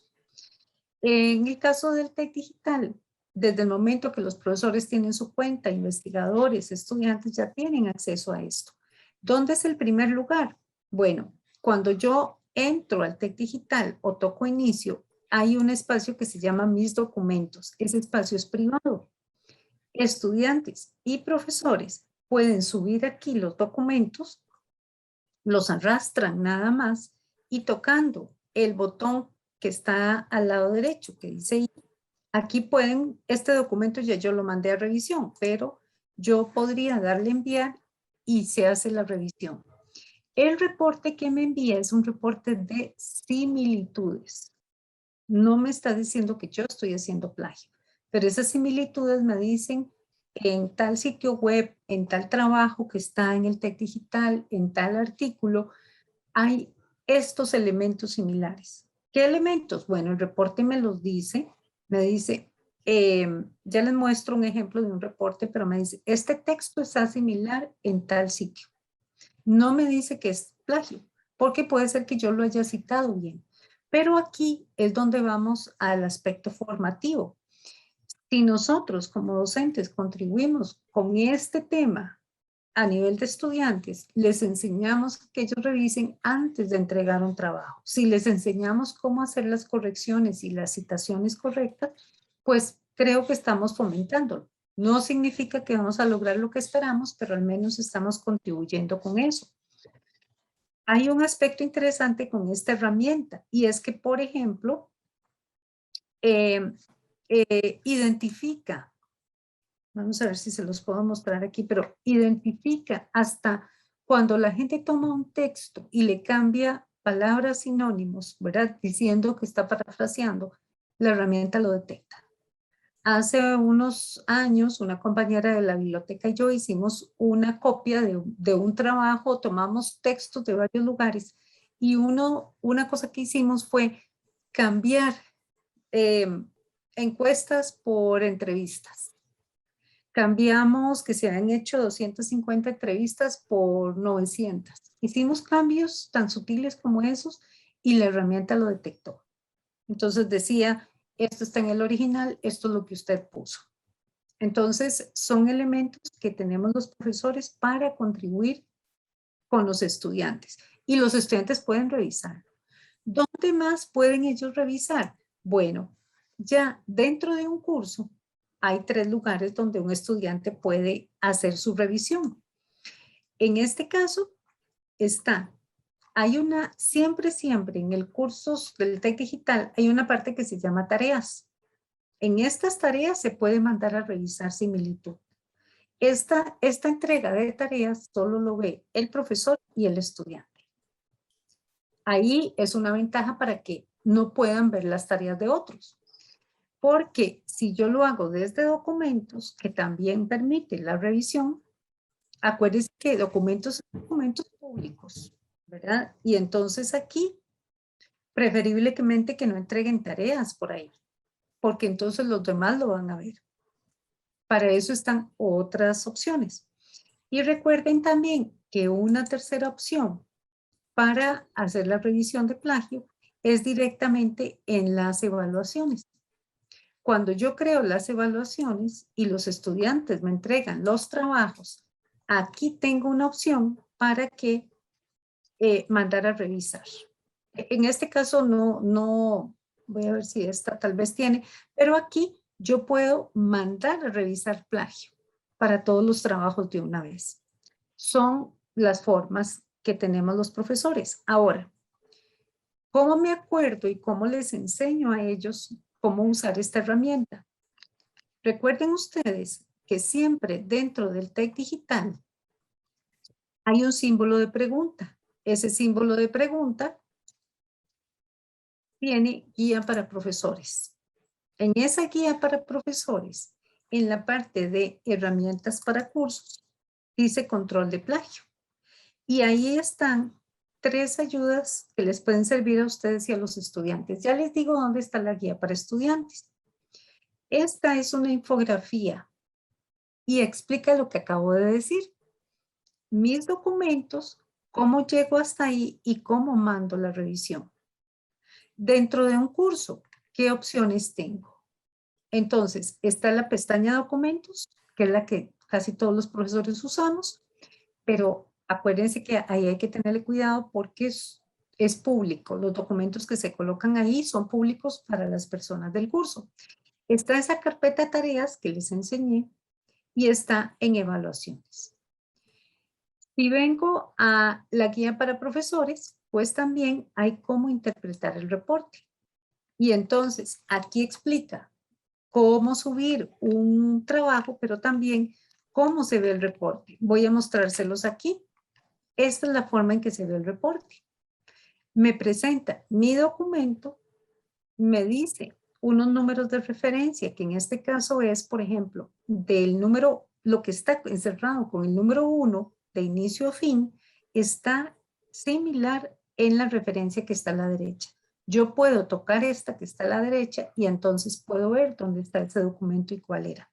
En el caso del TEC Digital, desde el momento que los profesores tienen su cuenta, investigadores, estudiantes ya tienen acceso a esto. ¿Dónde es el primer lugar? Bueno, cuando yo entro al TEC Digital o toco inicio, hay un espacio que se llama Mis documentos. Ese espacio es privado. Estudiantes y profesores pueden subir aquí los documentos, los arrastran nada más, y tocando el botón que está al lado derecho que dice aquí pueden, este documento ya yo lo mandé a revisión, pero yo podría darle enviar y se hace la revisión. El reporte que me envía es un reporte de similitudes. No me está diciendo que yo estoy haciendo plagio, pero esas similitudes me dicen en tal sitio web, en tal trabajo que está en el TEC Digital, en tal artículo, hay estos elementos similares. ¿Qué elementos? Bueno, el reporte me los dice, me dice, ya les muestro un ejemplo de un reporte, pero me dice, este texto está similar en tal sitio. no me dice que es plagio, porque puede ser que yo lo haya citado bien. Pero aquí es donde vamos al aspecto formativo. Si nosotros como docentes contribuimos con este tema a nivel de estudiantes, les enseñamos que ellos revisen antes de entregar un trabajo. Si les enseñamos cómo hacer las correcciones y las citaciones correctas, pues creo que estamos fomentándolo. No significa que vamos a lograr lo que esperamos, pero al menos estamos contribuyendo con eso. Hay un aspecto interesante con esta herramienta y es que, por ejemplo, identifica, vamos a ver si se los puedo mostrar aquí, pero identifica hasta cuando la gente toma un texto y le cambia palabras sinónimos, ¿verdad? Diciendo que está parafraseando, la herramienta lo detecta. Hace unos años, una compañera de la biblioteca y yo hicimos una copia de un trabajo, tomamos textos de varios lugares y una cosa que hicimos fue cambiar encuestas por entrevistas. Cambiamos que se han hecho 250 entrevistas por 900. Hicimos cambios tan sutiles como esos y la herramienta lo detectó. Entonces decía, esto está en el original, esto es lo que usted puso. Entonces son elementos que tenemos los profesores para contribuir con los estudiantes. Y los estudiantes pueden revisar. ¿Dónde más pueden ellos revisar? Bueno, ya dentro de un curso hay 3 lugares donde un estudiante puede hacer su revisión. En este caso hay una, siempre en el curso del TEC Digital hay una parte que se llama tareas. En estas tareas se puede mandar a revisar similitud. Esta entrega de tareas solo lo ve el profesor y el estudiante. Ahí es una ventaja para que no puedan ver las tareas de otros. Porque si yo lo hago desde documentos, que también permite la revisión, acuérdense que documentos son documentos públicos, ¿verdad? Y entonces aquí, preferiblemente que no entreguen tareas por ahí, porque entonces los demás lo van a ver. Para eso están otras opciones. Y recuerden también que una tercera opción para hacer la revisión de plagio es directamente en las evaluaciones. Cuando yo creo las evaluaciones y los estudiantes me entregan los trabajos, aquí tengo una opción para que mandar a revisar. En este caso no, voy a ver si esta tal vez tiene, pero aquí yo puedo mandar a revisar plagio para todos los trabajos de una vez. Son las formas que tenemos los profesores. Ahora, ¿cómo me acuerdo y cómo les enseño a ellos cómo usar esta herramienta? Recuerden ustedes que siempre dentro del TEC Digital hay un símbolo de pregunta. Ese símbolo de pregunta tiene guía para profesores. En esa guía para profesores, en la parte de herramientas para cursos, dice control de plagio. Y ahí están 3 ayudas que les pueden servir a ustedes y a los estudiantes. Ya les digo dónde está la guía para estudiantes. Esta es una infografía y explica lo que acabo de decir. Mis documentos, cómo llego hasta ahí y cómo mando la revisión. Dentro de un curso, ¿qué opciones tengo? Entonces, está la pestaña documentos, que es la que casi todos los profesores usamos, pero acuérdense que ahí hay que tenerle cuidado porque es público. Los documentos que se colocan ahí son públicos para las personas del curso. Está esa carpeta de tareas que les enseñé y está en evaluaciones. Si vengo a la guía para profesores, pues también hay cómo interpretar el reporte. Y entonces aquí explica cómo subir un trabajo, pero también cómo se ve el reporte. Voy a mostrárselos aquí. Esta es la forma en que se ve el reporte. Me presenta mi documento, me dice unos números de referencia, que en este caso es, por ejemplo, del número, lo que está encerrado con el número 1 de inicio a fin, está similar en la referencia que está a la derecha. Yo puedo tocar esta que está a la derecha y entonces puedo ver dónde está ese documento y cuál era.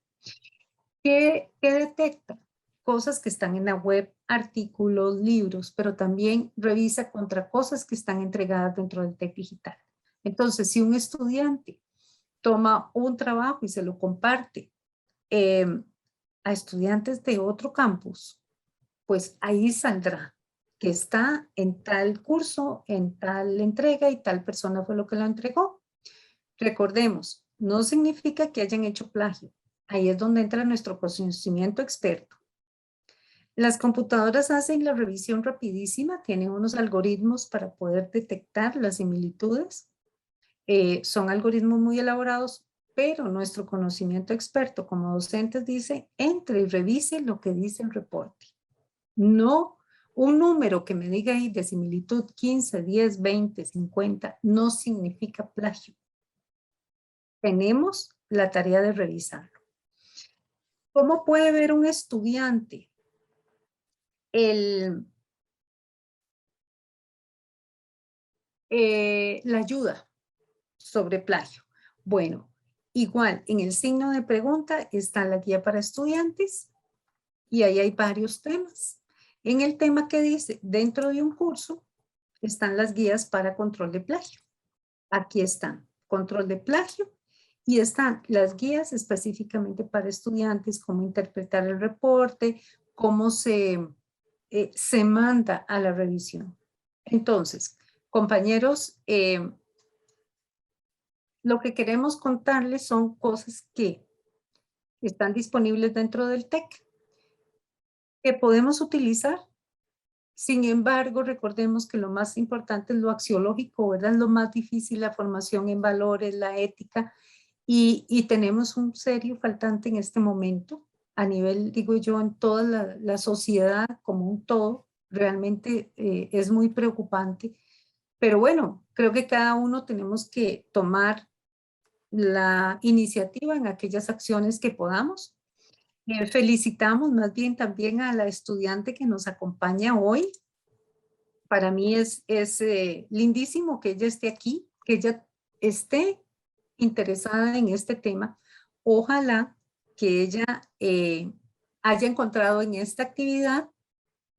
¿Qué detecta? cosas que están en la web, artículos, libros, pero también revisa contra cosas que están entregadas dentro del TEC Digital. Entonces, si un estudiante toma un trabajo y se lo comparte a estudiantes de otro campus, pues ahí saldrá que está en tal curso, en tal entrega y tal persona fue lo que lo entregó. Recordemos, no significa que hayan hecho plagio. Ahí es donde entra nuestro conocimiento experto. Las computadoras hacen la revisión rapidísima, tienen unos algoritmos para poder detectar las similitudes. Son algoritmos muy elaborados, pero nuestro conocimiento experto como docentes dice, entre y revise lo que dice el reporte. No un número que me diga ahí de similitud 15, 10, 20, 50, no significa plagio. Tenemos la tarea de revisarlo. ¿Cómo puede ver un estudiante la ayuda sobre plagio? Bueno, igual en el signo de pregunta está la guía para estudiantes y ahí hay varios temas. En el tema que dice dentro de un curso están las guías para control de plagio. Aquí están, control de plagio, y están las guías específicamente para estudiantes, cómo interpretar el reporte, cómo se manda a la revisión. Entonces, compañeros, lo que queremos contarles son cosas que están disponibles dentro del TEC, que podemos utilizar. Sin embargo, recordemos que lo más importante es lo axiológico, ¿verdad? Lo más difícil, la formación en valores, la ética, y tenemos un serio faltante en este momento, a nivel, digo yo, en toda la sociedad como un todo, realmente es muy preocupante. Pero bueno, creo que cada uno tenemos que tomar la iniciativa en aquellas acciones que podamos. Felicitamos más bien también a la estudiante que nos acompaña hoy. Para mí es lindísimo que ella esté aquí, que ella esté interesada en este tema. Ojalá que ella haya encontrado en esta actividad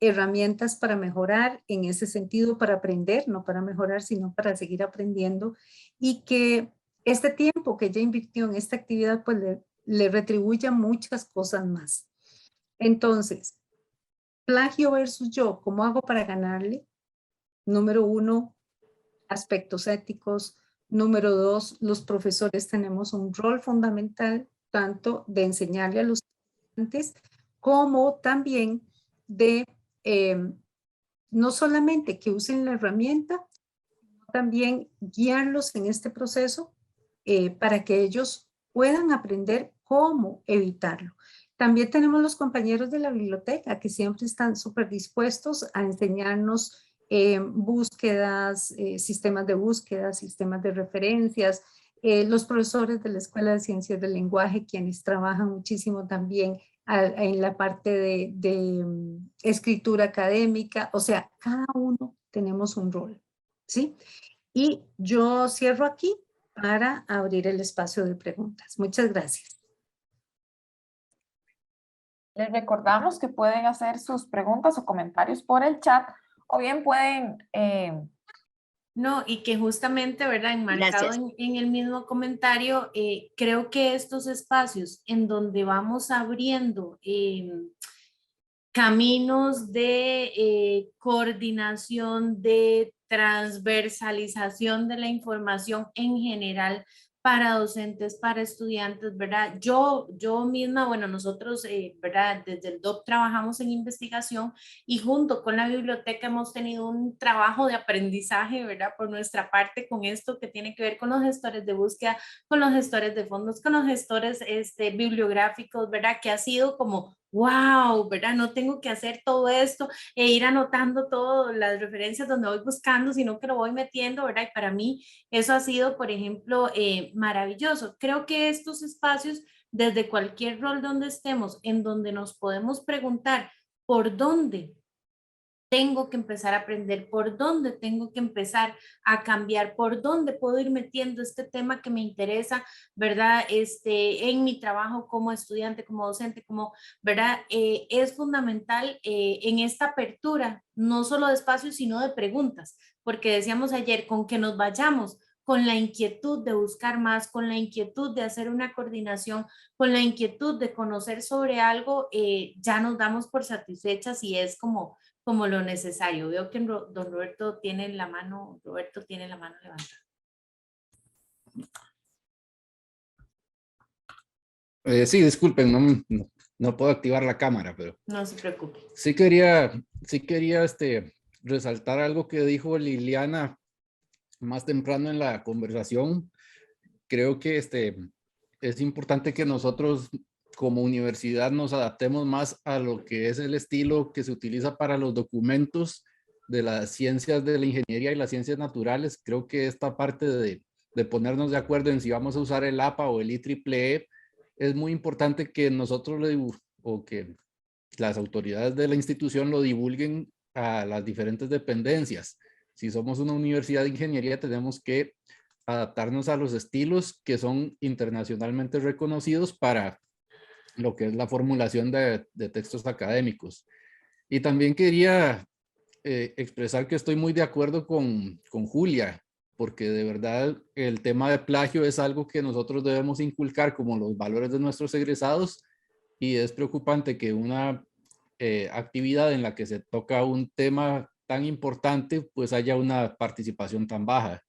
herramientas para mejorar en ese sentido, para aprender, no para mejorar, sino para seguir aprendiendo, y que este tiempo que ella invirtió en esta actividad pues le retribuya muchas cosas más. Entonces, plagio versus yo, ¿cómo hago para ganarle? Número 1, aspectos éticos. Número 2, los profesores tenemos un rol fundamental tanto de enseñarle a los estudiantes como también de no solamente que usen la herramienta, sino también guiarlos en este proceso para que ellos puedan aprender cómo evitarlo. También tenemos los compañeros de la biblioteca que siempre están súper dispuestos a enseñarnos búsquedas, sistemas de búsqueda, sistemas de referencias, los profesores de la Escuela de Ciencias del Lenguaje, quienes trabajan muchísimo también en la parte de escritura académica. O sea, cada uno tenemos un rol, ¿sí? Y yo cierro aquí para abrir el espacio de preguntas. Muchas gracias. Les recordamos que pueden hacer sus preguntas o comentarios por el chat o bien pueden... No, y que justamente, ¿verdad? Enmarcado en el mismo comentario, creo que estos espacios en donde vamos abriendo caminos de coordinación, de transversalización de la información en general para docentes, para estudiantes, ¿verdad? Yo misma, bueno, nosotros, ¿verdad? Desde el DOC trabajamos en investigación y junto con la biblioteca hemos tenido un trabajo de aprendizaje, ¿verdad? Por nuestra parte con esto que tiene que ver con los gestores de búsqueda, con los gestores de fondos, con los gestores bibliográficos, ¿verdad? Que ha sido como wow, ¿verdad? No tengo que hacer todo esto e ir anotando todas las referencias donde voy buscando, sino que lo voy metiendo, ¿verdad? Y para mí eso ha sido, por ejemplo, maravilloso. Creo que estos espacios, desde cualquier rol donde estemos, en donde nos podemos preguntar por dónde tengo que empezar a aprender, por dónde tengo que empezar a cambiar, por dónde puedo ir metiendo este tema que me interesa, ¿verdad? En mi trabajo como estudiante, como docente, como, ¿verdad? Es fundamental en esta apertura, no solo de espacios, sino de preguntas, porque decíamos ayer, con que nos vayamos con la inquietud de buscar más, con la inquietud de hacer una coordinación, con la inquietud de conocer sobre algo, ya nos damos por satisfechas y es como lo necesario. Veo que don Roberto tiene la mano levantada. Sí, disculpen, no puedo activar la cámara, pero No se preocupe. sí quería resaltar algo que dijo Liliana más temprano en la conversación. Creo que es importante que nosotros como universidad nos adaptemos más a lo que es el estilo que se utiliza para los documentos de las ciencias de la ingeniería y las ciencias naturales. Creo que esta parte de ponernos de acuerdo en si vamos a usar el APA o el IEEE, es muy importante que nosotros o que las autoridades de la institución lo divulguen a las diferentes dependencias. Si somos una universidad de ingeniería, tenemos que adaptarnos a los estilos que son internacionalmente reconocidos para lo que es la formulación de textos académicos. Y también quería expresar que estoy muy de acuerdo con Julia, porque de verdad el tema de plagio es algo que nosotros debemos inculcar como los valores de nuestros egresados, y es preocupante que una actividad en la que se toca un tema tan importante, pues haya una participación tan baja.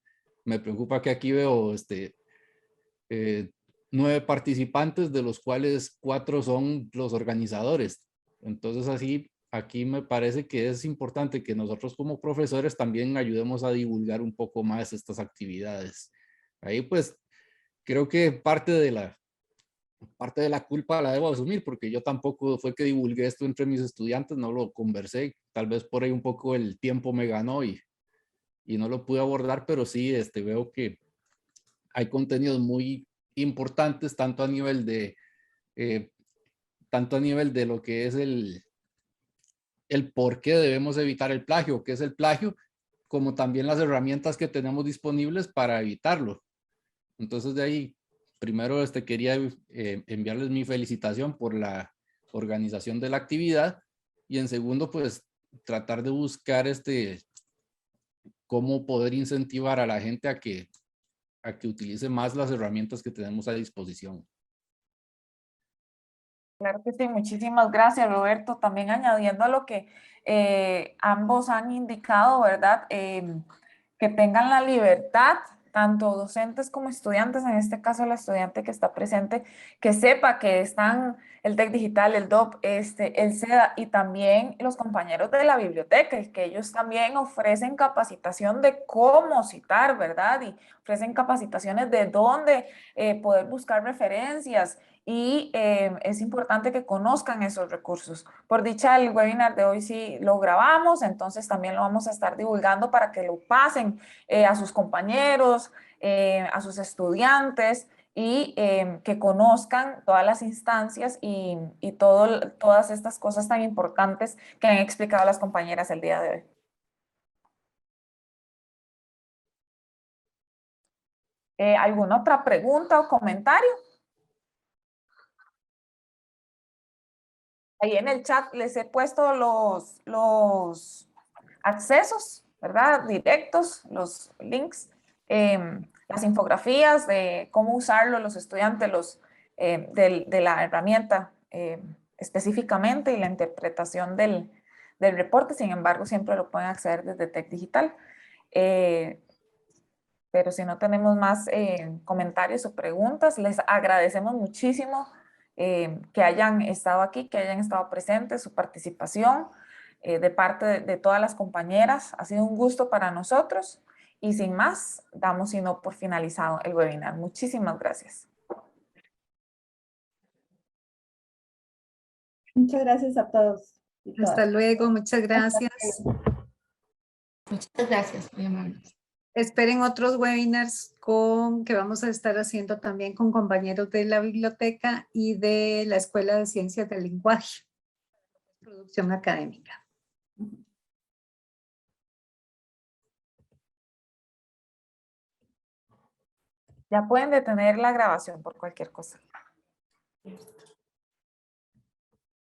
Me preocupa que aquí veo 9 participantes, de los cuales 4 son los organizadores. Entonces así, aquí me parece que es importante que nosotros como profesores también ayudemos a divulgar un poco más estas actividades. Ahí pues creo que parte de la culpa la debo asumir, porque yo tampoco fue que divulgué esto entre mis estudiantes, no lo conversé, tal vez por ahí un poco el tiempo me ganó y no lo pude abordar, pero sí veo que hay contenidos muy importantes, tanto a nivel de lo que es el por qué debemos evitar el plagio, qué es el plagio, como también las herramientas que tenemos disponibles para evitarlo. Entonces de ahí, primero quería enviarles mi felicitación por la organización de la actividad, y en segundo, pues tratar de buscar cómo poder incentivar a la gente a que utilice más las herramientas que tenemos a disposición. Claro que sí, muchísimas gracias, Roberto. También añadiendo a lo que ambos han indicado, ¿verdad? Que tengan la libertad, tanto docentes como estudiantes, en este caso la estudiante que está presente, que sepa que están el TEC Digital, el DOP, el SEDA y también los compañeros de la biblioteca, y que ellos también ofrecen capacitación de cómo citar, ¿verdad? Y ofrecen capacitaciones de dónde poder buscar referencias, y es importante que conozcan esos recursos. Por dicha, el webinar de hoy sí lo grabamos, entonces también lo vamos a estar divulgando para que lo pasen a sus compañeros, a sus estudiantes, y que conozcan todas las instancias y todas estas cosas tan importantes que han explicado las compañeras el día de hoy. ¿Alguna otra pregunta o comentario? Ahí en el chat les he puesto los accesos, ¿verdad? Directos, los links, las infografías de cómo usarlo los estudiantes de la herramienta específicamente, y la interpretación del reporte. Sin embargo, siempre lo pueden acceder desde TEC Digital. Pero si no tenemos más comentarios o preguntas, les agradecemos muchísimo que hayan estado aquí, que hayan estado presentes, su participación de parte de todas las compañeras. Ha sido un gusto para nosotros, y sin más, damos sino por finalizado el webinar. Muchísimas gracias. Muchas gracias a todos. Hasta luego, muchas gracias. Muchas gracias, muy amables. Esperen otros webinars que vamos a estar haciendo también con compañeros de la biblioteca y de la Escuela de Ciencias del Lenguaje, producción académica. Ya pueden detener la grabación por cualquier cosa.